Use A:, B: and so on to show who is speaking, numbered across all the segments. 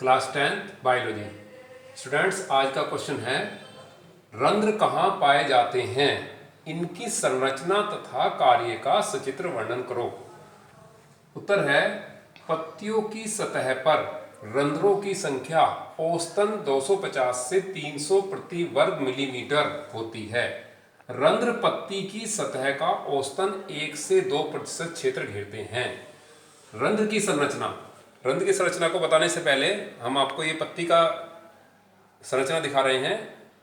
A: Class 10th biology. Students, आज का question है रंध्र कहाँ पाए जाते हैं, इनकी संरचना तथा कार्य का सचित्र वर्णन करो। उत्तर है पत्तियों की सतह पर रंध्रों की संख्या औसतन 250 से 300 प्रति वर्ग मिलीमीटर होती है। रंध्र पत्ती की सतह का औसतन 1 से 2% क्षेत्र घेरते हैं। रंध्र की संरचना को बताने से पहले हम आपको ये पत्ती का संरचना दिखा रहे हैं।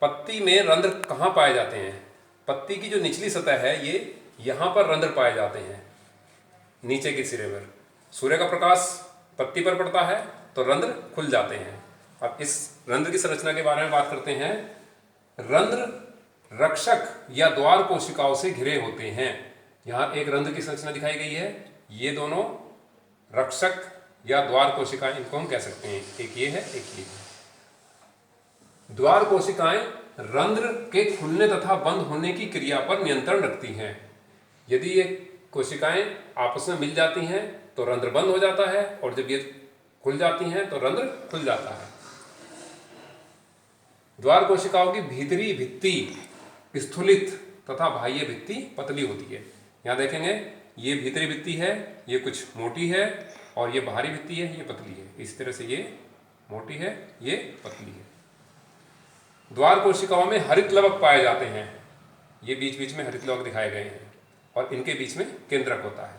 A: पत्ती में रंध्र कहाँ पाए जाते हैं? पत्ती की जो निचली सतह है ये यहाँ पर रंध्र पाए जाते हैं, नीचे के सिरे पर। सूर्य का प्रकाश पत्ती पर पड़ता है तो रंध्र खुल जाते हैं। अब इस रंध्र की संरचना के बारे में बात करते हैं। रंध्र रक्षक या द्वार कोशिकाओं से घिरे होते हैं। यहाँ एक रंध्र की संरचना दिखाई गई है। ये दोनों रक्षक या द्वार कोशिकाएं, इनको हम कह सकते हैं। एक ये है, एक ये है। द्वार कोशिकाएं रंध्र के खुलने तथा बंद होने की क्रिया पर नियंत्रण रखती हैं। यदि ये कोशिकाएं आपस में मिल जाती हैं तो रंध्र बंद हो जाता है, और जब ये खुल जाती हैं तो रंध्र खुल जाता है। द्वार कोशिकाओं की भीतरी भित्ति स्थूलित तथा बाह्य भित्ति पतली होती है। यहाँ देखेंगे ये भीतरी भित्ति है, ये कुछ मोटी है, और ये बाहरी भित्ति है, ये पतली है। इस तरह से ये मोटी है, ये पतली है। द्वार कोशिकाओं में हरित लवक पाए जाते हैं। ये बीच बीच में हरित लवक दिखाए गए हैं, और इनके बीच में केंद्रक होता है।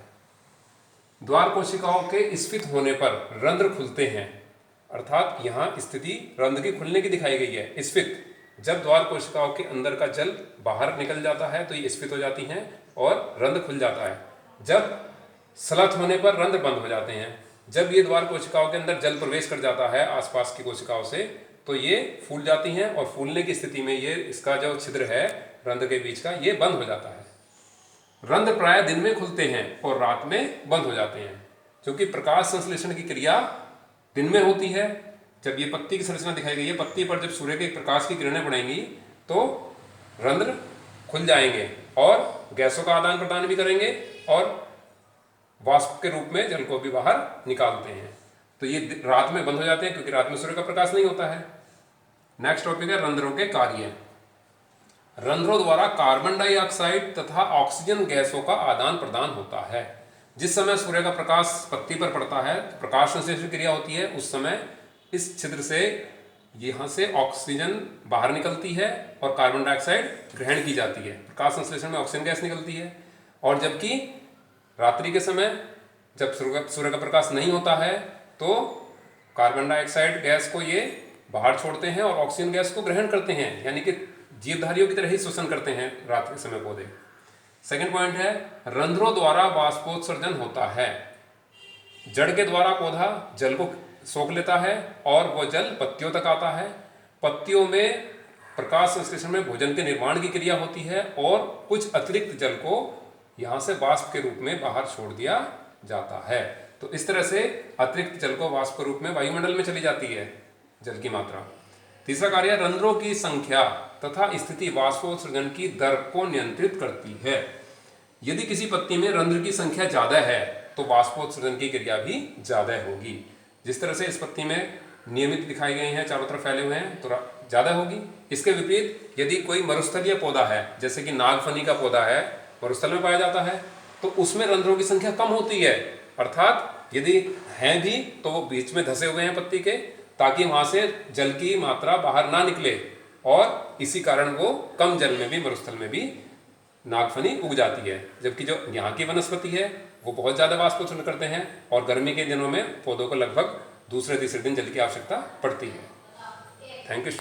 A: द्वार कोशिकाओं के स्फीत होने पर रंध्र खुलते हैं, अर्थात यहाँ स्थिति रंध्र की खुलने की दिखाई गई है। स्फीत, जब द्वार कोशिकाओं के अंदर का जल बाहर निकल जाता है तो ये स्फीत हो जाती हैं और रंध्र खुल जाता है। जब स्लथ होने पर रंध्र बंद हो जाते हैं। जब ये द्वार कोशिकाओं के अंदर जल प्रवेश कर जाता है आसपास की कोशिकाओं से तो ये फूल जाती हैं, और फूलने की स्थिति में ये इसका जो छिद्र है रंध्र के बीच का, ये बंद हो जाता है। रंध्र प्राय दिन में खुलते हैं और रात में बंद हो जाते हैं, क्योंकि प्रकाश संश्लेषण की क्रिया दिन में होती है। जब ये पत्ती की संरचना दिखाई गई है, पत्ती पर जब सूर्य के प्रकाश की किरणें पड़ेंगी तो रंध्र खुल जाएंगे और गैसों का आदान प्रदान भी करेंगे, और वाष्प के रूप में जल को भी बाहर निकालते हैं। तो ये रात में बंद हो जाते हैं, क्योंकि रात में सूर्य का प्रकाश नहीं होता है। नेक्स्ट टॉपिक है रंध्रों के कार्य। रंध्रों द्वारा कार्बन डाइऑक्साइड तथा ऑक्सीजन गैसों का आदान प्रदान होता है। जिस समय सूर्य का प्रकाश पत्ती पर पड़ता है, प्रकाश संश्लेषण क्रिया होती है, उस समय इस छिद्र से यहाँ से ऑक्सीजन बाहर निकलती है और कार्बन डाइऑक्साइड ग्रहण की जाती है। प्रकाश संश्लेषण में ऑक्सीजन गैस निकलती है। और जबकि रात्रि के समय जब सूर्य का प्रकाश नहीं होता है तो कार्बन डाइऑक्साइड गैस को ये बाहर छोड़ते हैं और ऑक्सीजन गैस को ग्रहण करते हैं, यानी कि जीवधारियों की तरह ही श्वसन करते हैं रात के समय पौधे। सेकंड पॉइंट है रंध्रों द्वारा वाष्पोत्सर्जन होता है। जड़ के द्वारा पौधा जल को सोख लेता है और वो जल पत्तियों तक आता है। पत्तियों में प्रकाश संश्लेषण में भोजन के निर्माण की क्रिया होती है, और कुछ अतिरिक्त जल को यहाँ से वाष्प के रूप में बाहर छोड़ दिया जाता है। तो इस तरह से अतिरिक्त जल को वाष्प के रूप में वायुमंडल में चली जाती है जल की मात्रा। तीसरा कार्य रंध्रों की संख्या तथा स्थिति वाष्पोत्सर्जन की दर को नियंत्रित करती है। यदि किसी पत्ती में रंध्र की संख्या ज्यादा है तो वाष्पोत्सर्जन की क्रिया भी ज्यादा होगी। जिस तरह से इस पत्ती में नियमित दिखाए गए हैं, चारों तरफ फैले हुए हैं, तो ज्यादा होगी। इसके विपरीत यदि कोई मरुस्थलीय पौधा है, जैसे कि नागफनी का पौधा है, मरुस्थल में पाया जाता है, तो उसमें रंध्रों की संख्या कम होती है। अर्थात यदि हैं भी तो वो बीच में धसे हुए हैं पत्ती के, ताकि वहां से जल की मात्रा बाहर ना निकले, और इसी कारण वो कम जल में भी, मरुस्थल में भी नागफनी उग जाती है। जबकि जो यहाँ की वनस्पति है वो बहुत ज्यादा वाष्पोत्सर्जन करते हैं, और गर्मी के दिनों में पौधों को लगभग दूसरे तीसरे दिन जल की आवश्यकता पड़ती है। Thank you.